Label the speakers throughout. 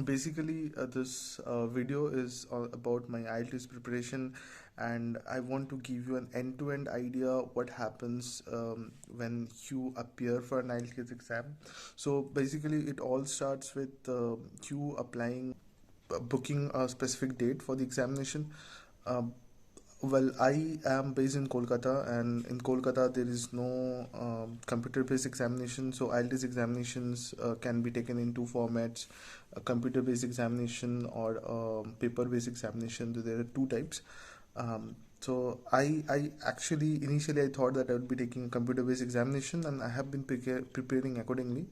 Speaker 1: Basically, this video is about my IELTS preparation, and I want to give you an end-to-end idea what happens when you appear for an IELTS exam. So basically, it all starts with you applying, booking a specific date for the examination. Um well, I am based in Kolkata, and in Kolkata there is no computer-based examination. So IELTS examinations can be taken in two formats: a computer-based examination or paper-based examination. So there are two types. So I actually initially I thought that I would be taking a computer-based examination, and I have been preparing accordingly.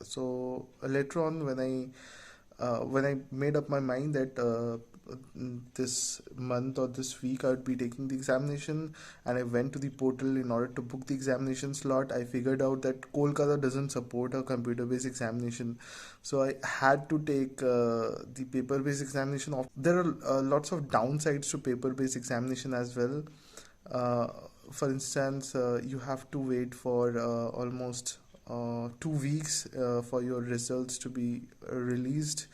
Speaker 1: So later on, when I made up my mind that this month or this week I would be taking the examination, and I went to the portal in order to book the examination slot, I figured out that Kolkata doesn't support a computer-based examination, so I had to take the paper-based examination. There are lots of downsides to paper-based examination as well. Uh, for instance, you have to wait for almost 2 weeks for your results to be released.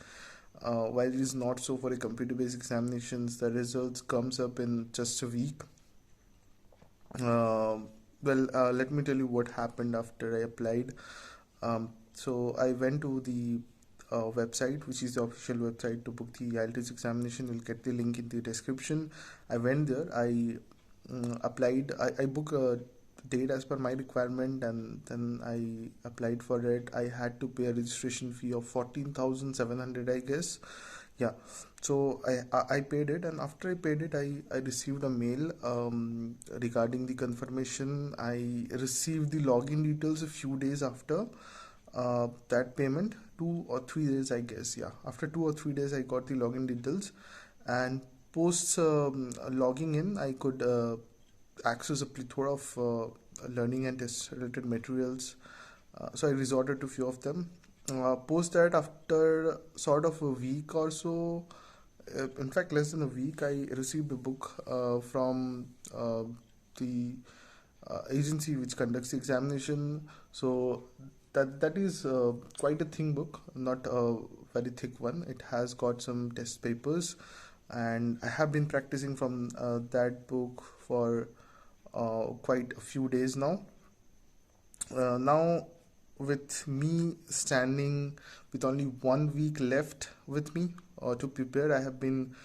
Speaker 1: While it is not so for a computer-based examinations, the results comes up in just a week. Uh, Let me tell you what happened after I applied. So I went to the website, which is the official website to book the IELTS examination. You'll get the link in the description. I went there. I applied. I booked a date as per my requirement, and then I applied for it. I had to pay a registration fee of 14,700, I guess. Yeah, so I paid it, and after I paid it, I received a mail regarding the confirmation. I received the login details a few days after that payment, 2 or 3 days, I guess. Yeah, after 2 or 3 days, I got the login details, and post logging in, I could access a plethora of learning and test related materials. So I resorted to few of them. Post that, after sort of a week or so, in fact less than a week, I received a book from the agency which conducts the examination. So that is quite a thin book, not a very thick one. It has got some test papers, and I have been practicing from that book for quite a few days now. Now, with me standing with only 1 week left with me to prepare, I have been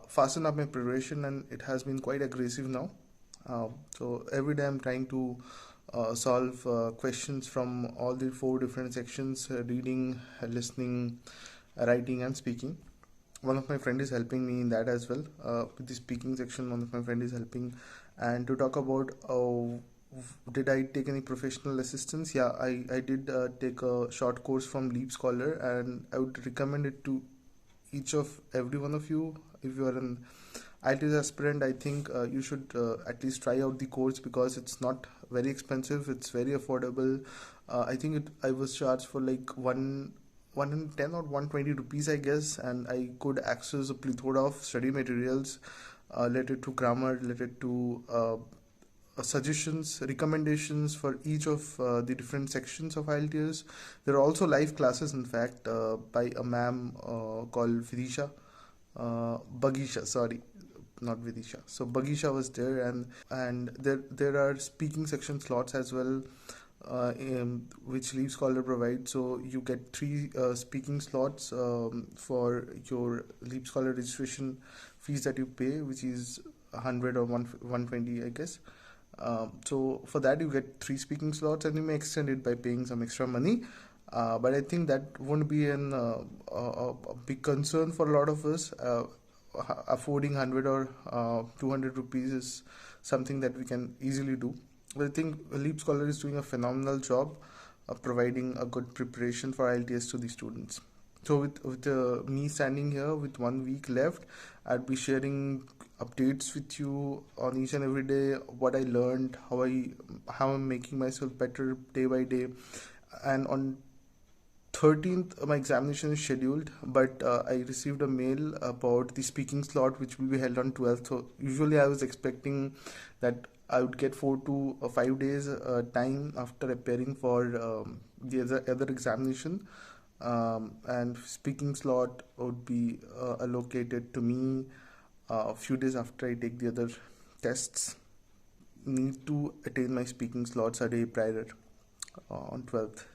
Speaker 1: fastened up my preparation, and it has been quite aggressive now. So every day I'm trying to solve questions from all the four different sections: reading, listening, writing, and speaking. One of my friend is helping me in that as well. With the speaking section, one of my friend is helping. And to talk about did I take any professional assistance? Yeah, I did take a short course from Leap Scholar, and I would recommend it to each of every one of you. If you are an IELTS aspirant, I think you should at least try out the course, because it's not very expensive, it's very affordable. I think I was charged for like 110 or 120 rupees, I guess, and I could access a plethora of study materials related to grammar, related to suggestions, recommendations for each of the different sections of IELTS. There are also live classes, in fact, by a ma'am called Vidisha, Bagisha, sorry, not Vidisha. So Bagisha was there, and there are speaking section slots as well, which Leap Scholar provides. So you get three speaking slots for your Leap Scholar registration fees that you pay, which is 100 or 120, I guess. So for that you get three speaking slots, and you may extend it by paying some extra money. But I think that won't be a big concern for a lot of us. Affording 100 or 200 rupees is something that we can easily do. But I think Leap Scholar is doing a phenomenal job of providing a good preparation for IELTS to the students. So with me standing here with 1 week left, I'll be sharing updates with you on each and every day, what I learned, how I'm making myself better day by day. And on 13th my examination is scheduled, but I received a mail about the speaking slot which will be held on 12th. So usually I was expecting that I would get 4 to 5 days time after appearing for the other examination. and speaking slot would be allocated to me a few days after I take the other tests. Need to attain my speaking slots a day prior, on 12th.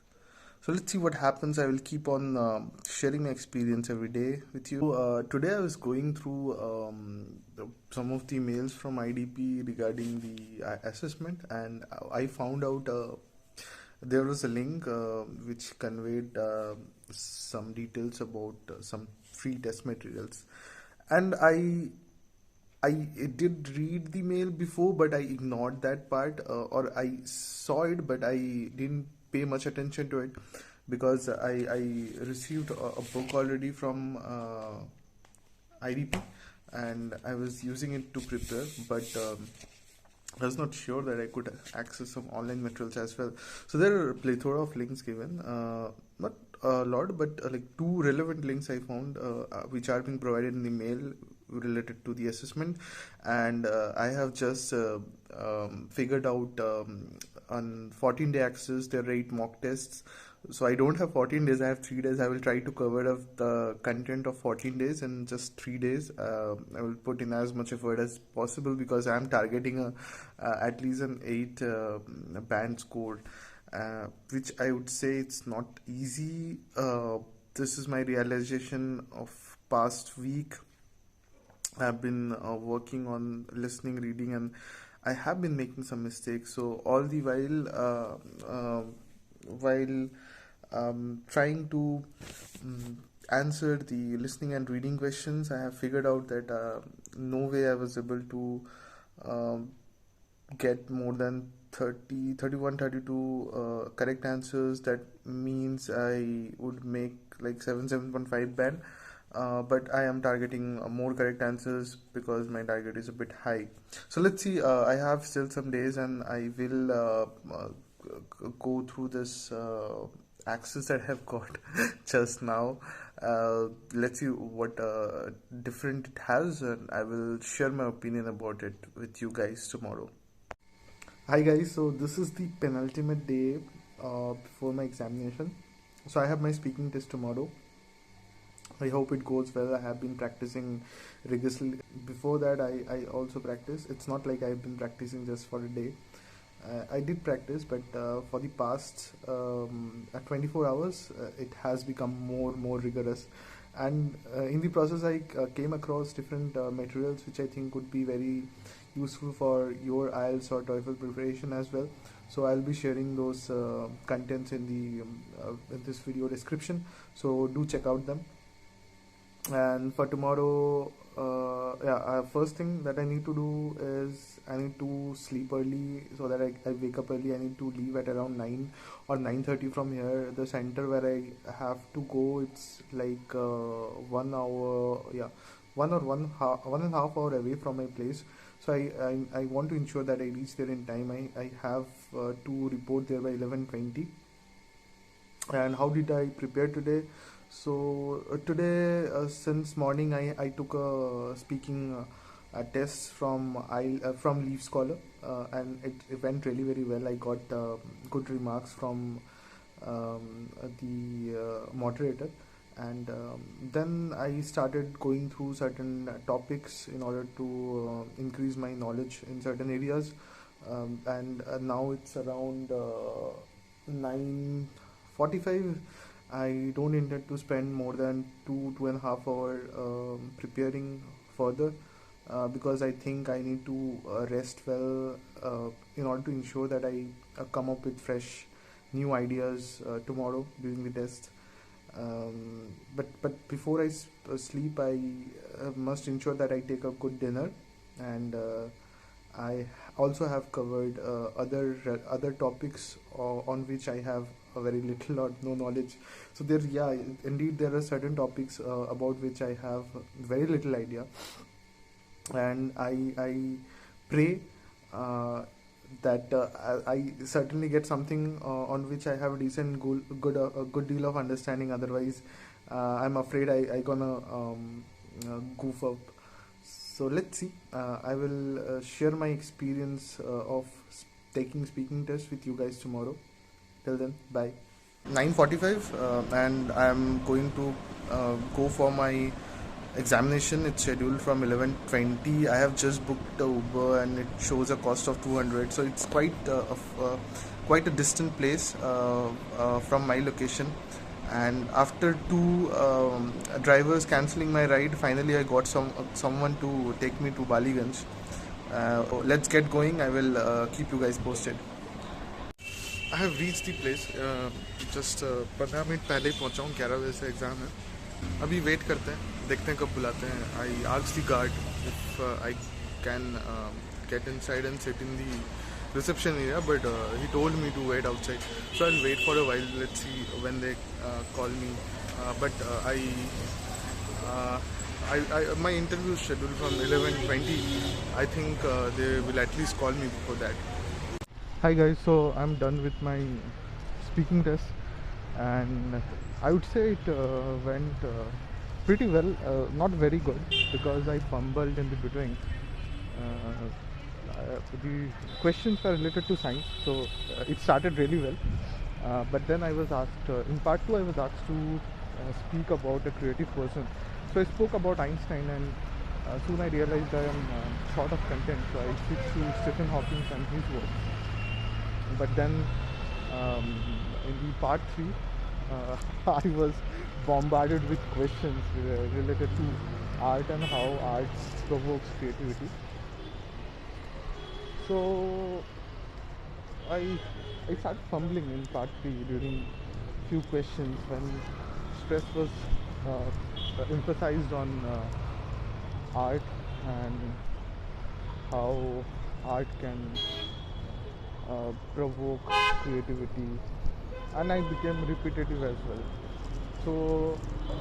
Speaker 1: So let's see what happens. I will keep on sharing my experience every day with you. Today I was going through some of the mails from IDP regarding the assessment, and I found out there was a link which conveyed some details about some free test materials, and I did read the mail before, but I ignored that part, or I saw it, but I didn't pay much attention to it because I received a book already from IDP, and I was using it to prepare, but I was not sure that I could access some online materials as well. So there are a plethora of links given, not a lot, but like two relevant links I found, which are being provided in the mail related to the assessment, and I have just figured out on 14-day access there are 8 mock tests. So I don't have 14 days, I have 3 days. I will try to cover up the content of 14 days in just 3 days. I will put in as much effort as possible because I am targeting at least an 8 band score, which I would say it's not easy. This is my realization of past week. I've been working on listening, reading, and I have been making some mistakes. So all the while trying to answer the listening and reading questions, I have figured out that no way I was able to um, get more than 30, 31, 32 correct answers. That means I would make like 7.5 band. But I am targeting more correct answers because my target is a bit high. So let's see. I have still some days, and I will go through this access that I have got just now. Let's see what different it has, and I will share my opinion about it with you guys tomorrow. Hi guys, so this is the penultimate day before my examination. So I have my speaking test tomorrow. I hope it goes well. I have been practicing rigorously. Before that, I also practice. It's not like I've been practicing just for a day. I did practice, but for the past 24 hours, it has become more rigorous. And in the process, I came across different materials which I think would be very useful for your IELTS or TOEFL preparation as well. So I'll be sharing those contents in the in this video description. So do check out them. And for tomorrow, first thing that I need to do is I need to sleep early so that I wake up early. I need to leave at around 9 or 9:30 from here. The center where I have to go, it's like 1 hour, 1.5 hour away from my place. So I want to ensure that I reach there in time. I have to report there by 11:20. And how did I prepare today? So today, since morning, I took a speaking test from Leaf Scholar, and it went really very well. I got good remarks from the moderator, and then I started going through certain topics in order to increase my knowledge in certain areas. And now it's around 9:45. I don't intend to spend more than 2.5 hours preparing further, because I think I need to rest well in order to ensure that I come up with fresh new ideas tomorrow during the test. But before I sleep, I must ensure that I take a good dinner, and I also have covered other topics on which I have a very little or no knowledge. So there, yeah, indeed there are certain topics about which I have very little idea, and I pray that I certainly get something on which I have decent a good deal of understanding. Otherwise, I'm afraid I gonna goof up. So let's see. I will share my experience of taking speaking tests with you guys tomorrow. Till then, bye. 9:45, and I'm going to go for my examination. It's scheduled from 11:20. I have just booked the Uber and it shows a cost of 200, so it's quite a distant place from my location. And after two drivers cancelling my ride, finally I got someone to take me to Baliganj. Let's get going. I will keep you guys posted. I have reached the place. Just 15 minute पहले ही पहुंचा हूँ. 11 बजे से exam है. अभी wait करते हैं, देखते हैं कब बुलाते हैं. I asked the guard if I can get inside and sit in the reception area, but he told me to wait outside. So I'll wait for a while. Let's see when they call me. But my interview is scheduled from 11:20. I think they will at least call me before that. Hi guys, so I'm done with my speaking test, and I would say it went pretty well. Not very good because I fumbled in the between. The questions were related to science, so it started really well. But then I was asked, in part 2, I was asked to speak about a creative person. So I spoke about Einstein, and soon I realized I am short of content, so I switched to Stephen Hawking and his work. But then in the part 3, I was bombarded with questions related to art and how art provokes creativity. So I started fumbling in part 3 during few questions when stress was emphasized on art and how art can provoke creativity, and I became repetitive as well. So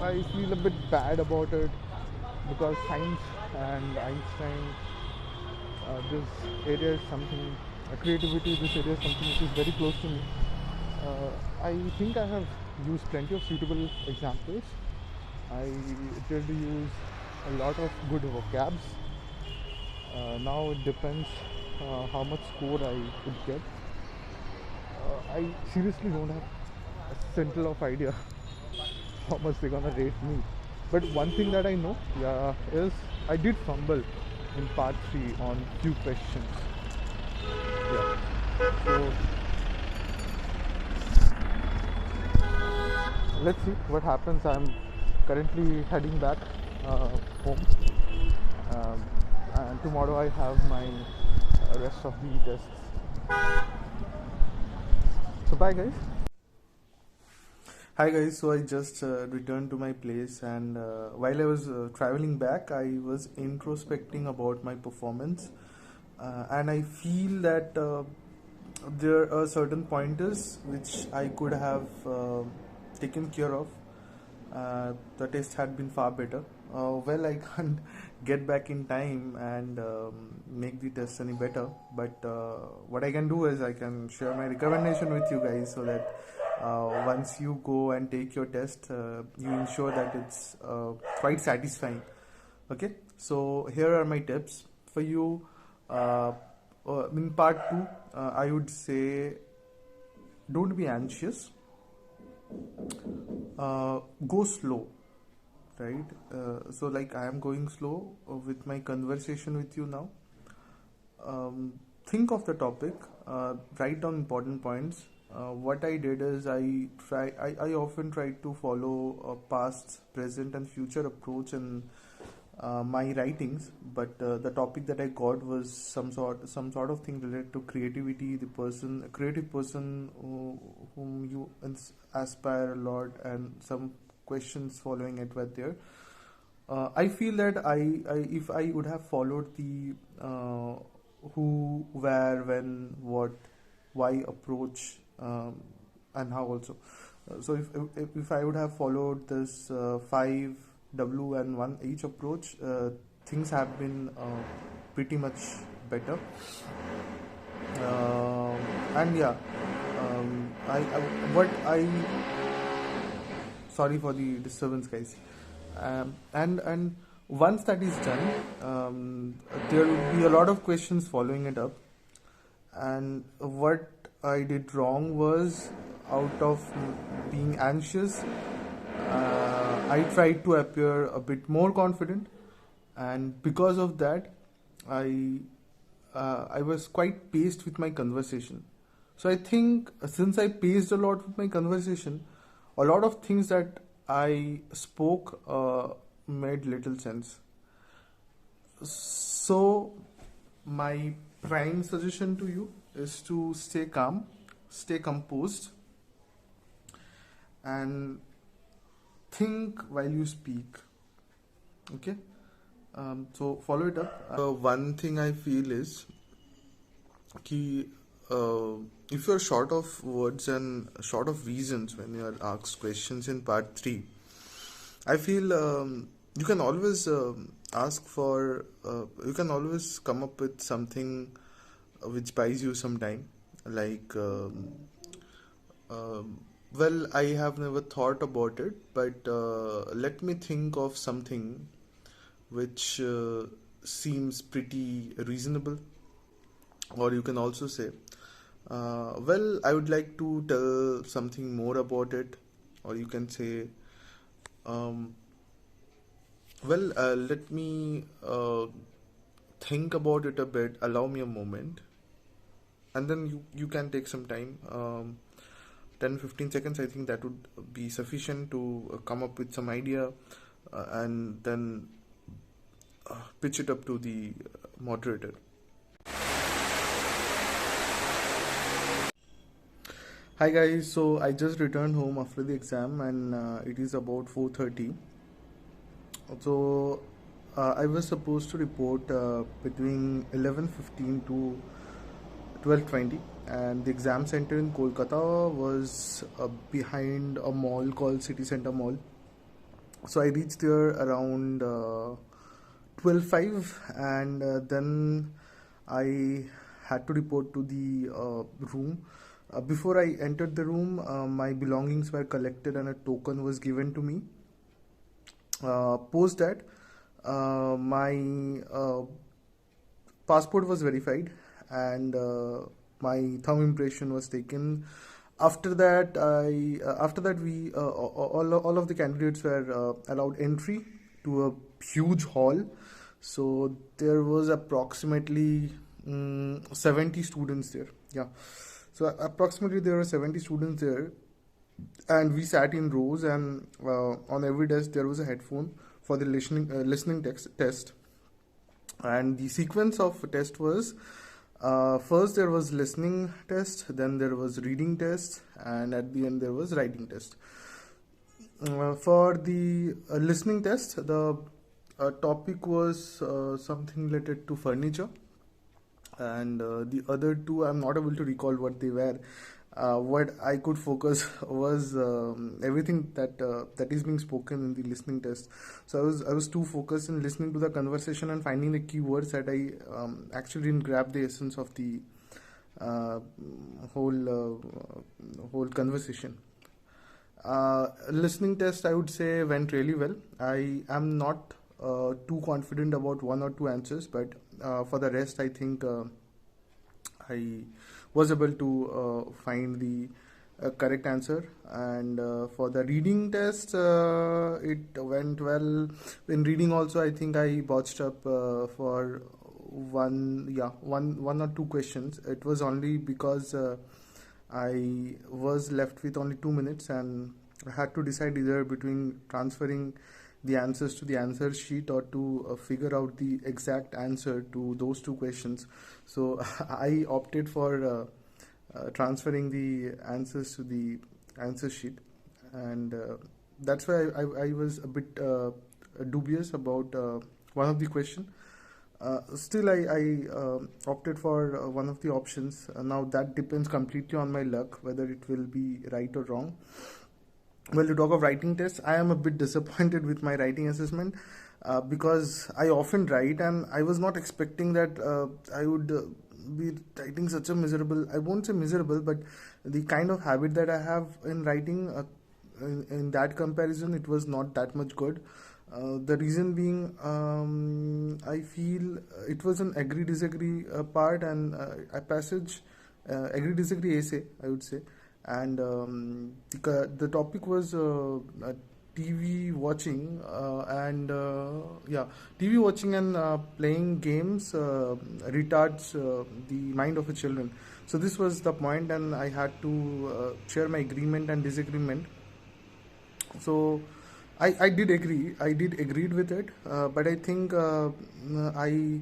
Speaker 1: I feel a bit bad about it because science and Einstein, this area is something, creativity, this area is something which is very close to me. I think I have used plenty of suitable examples. I did use a lot of good vocabs. Now it depends how much score I could get. I seriously don't have a central of idea how much they're gonna rate me. But one thing that I know, is I did fumble in part 3 on few questions. Yeah. So let's see what happens. I'm currently heading back home. And tomorrow I have my rest of the tests. So bye guys. Hi guys, so I just returned to my place, and while I was traveling back, I was introspecting about my performance, and I feel that there are certain pointers which I could have taken care of. The test had been far better. Well, I can't get back in time and make the test any better, but what I can do is I can share my recommendation with you guys, so that once you go and take your test, you ensure that it's quite satisfying. Okay, so here are my tips for you. In part 2, I would say don't be anxious. Go slow, right? So like I am going slow with my conversation with you now. Think of the topic, write down important points. What I did is I often try to follow a past, present and future approach in my writings, but the topic that I got was some sort of thing related to creativity, a creative person whom you aspire a lot, and some questions following it were there. I feel that if I would have followed the who, where, when, what, why approach, and how also. So if I would have followed this 5 W and 1 H approach, things have been pretty much better. And yeah, sorry for the disturbance, guys. And once that is done, there will be a lot of questions following it up. And what I did wrong was, out of being anxious, I tried to appear a bit more confident, and because of that, I I was quite paced with my conversation. So I think since I paced a lot with my conversation, a lot of things that I spoke made little sense. So my prime suggestion to you is to stay calm, stay composed, and think while you speak. Okay. So follow it up. One thing I feel is कि if you're short of words and short of reasons when you are asked questions in part 3, I feel you can always ask for you can always come up with something which buys you some time, like well, I have never thought about it, but let me think of something which seems pretty reasonable. Or you can also say, well, I would like to tell something more about it. Or you can say, um, well, let me think about it a bit, allow me a moment. And then you can take some time, 10-15 seconds. I think that would be sufficient to come up with some idea, and then pitch it up to the moderator. Hi guys, so I just returned home after the exam, and it is about 4:30. So I was supposed to report between 11:15 to 12:20, and the exam center in Kolkata was behind a mall called City Center Mall. So I reached there around 12:05, and then I had to report to the room. Before I entered the room, my belongings were collected and a token was given to me. Post that, my passport was verified, and my thumb impression was taken. After that we all of the candidates were allowed entry to a huge hall. So there was approximately 70 students there. Yeah, so approximately there were 70 students there, and we sat in rows, and on every desk there was a headphone for the listening test. And the sequence of test was, first there was listening test, then there was reading test, and at the end there was writing test. For the listening test, the topic was something related to furniture, and the other two I'm not able to recall what they were. What I could focus was everything that is being spoken in the listening test. So I was too focused in listening to the conversation and finding the keywords that I actually didn't grab the essence of the uh, whole conversation. Listening test, I would say, went really well. I am not too confident about one or two answers, but for the rest, I think I was able to find the correct answer. And for the reading test, it went well. In reading, also, I think I botched up for one or two questions. It was only because I was left with only 2 minutes, and I had to decide either between transferring the answers to the answer sheet or to figure out the exact answer to those two questions. So I opted for transferring the answers to the answer sheet, and that's why I was a bit dubious about one of the question. Still, I opted for one of the options. Now that depends completely on my luck whether it will be right or wrong. Well, to talk of writing tests, I am a bit disappointed with my writing assessment because I often write, and I was not expecting that I would be writing such a miserable, I won't say miserable, but the kind of habit that I have in writing, in that comparison, it was not that much good. The reason being, I feel it was an agree disagree part, and a passage, agree disagree essay, I would say. and the topic was TV watching and yeah, TV watching and playing games retards the mind of the children. So this was the point, and I had to share my agreement and disagreement. So I did agree. I did agreed with it, but I think I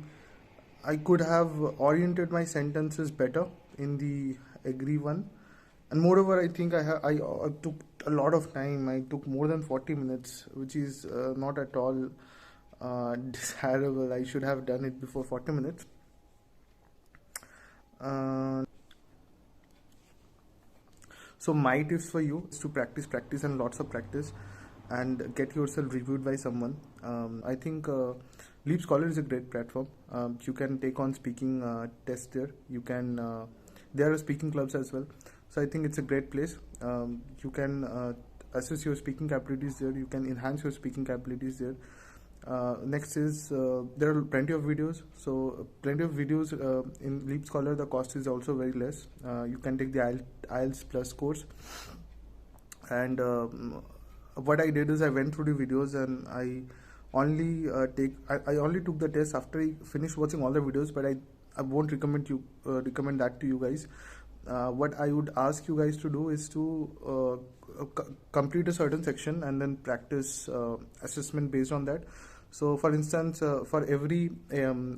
Speaker 1: I could have oriented my sentences better in the agree one. And moreover, I think I took a lot of time. I took more than 40 minutes, which is not at all desirable. I should have done it before 40 minutes. Uh, so my tips for you is to practice, and lots of practice, and get yourself reviewed by someone. I think Leap Scholar is a great platform. You can take on speaking tests there. You can there are speaking clubs as well. So I think it's a great place. You can assess your speaking capabilities there. You can enhance your speaking capabilities there. Next is there are plenty of videos. So plenty of videos in Leap Scholar. The cost is also very less. You can take the IELTS Plus course, and what I did is I went through the videos, and I only I only took the test after I finished watching all the videos. But I won't recommend that to you guys. What I would ask you guys to do is to complete a certain section and then practice assessment based on that. So for instance, for every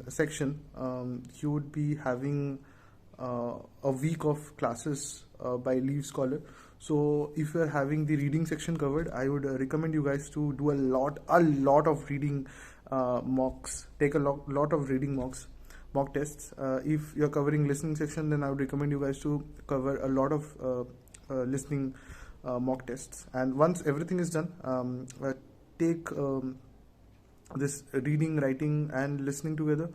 Speaker 1: section, you would be having a week of classes by Leap Scholar. So if you are having the reading section covered, I would recommend you guys to do a lot of reading mocks. Take a lot of reading mock tests. If you're covering listening section, then I would recommend you guys to cover a lot of listening mock tests. And once everything is done, take this reading, writing, and listening together,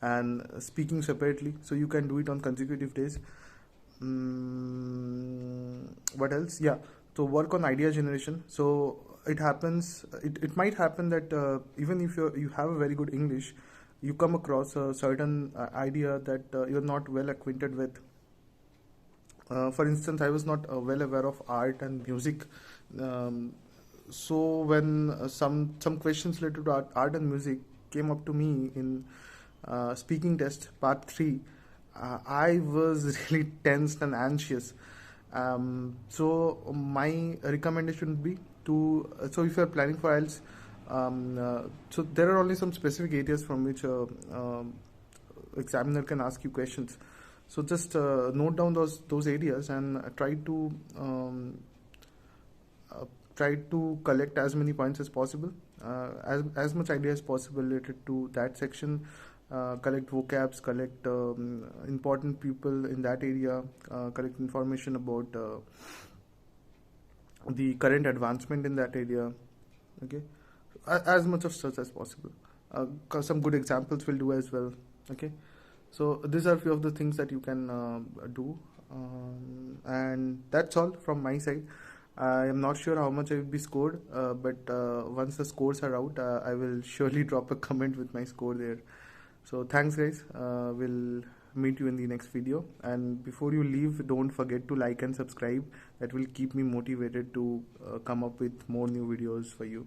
Speaker 1: and speaking separately. So you can do it on consecutive days. What else? Yeah. So work on idea generation. So it happens. It might happen that even if you have a very good English, you come across a certain idea that you're not well acquainted with. For instance, I was not well aware of art and music. So when some questions related to art and music came up to me in speaking test part 3, I was really tensed and anxious. So my recommendation would be to so if you are planning for IELTS, so there are only some specific areas from which examiner can ask you questions. So just note down those areas, and try to collect as many points as possible, as much idea as possible related to that section. Collect vocabs, collect important people in that area, collect information about the current advancement in that area. Okay, as much of such as possible. Some good examples will do as well. Okay, so these are a few of the things that you can do, and that's all from my side. I am not sure how much I will be scored, but once the scores are out, I will surely drop a comment with my score there. So thanks guys, we'll meet you in the next video, and before you leave, don't forget to like and subscribe. That will keep me motivated to come up with more new videos for you.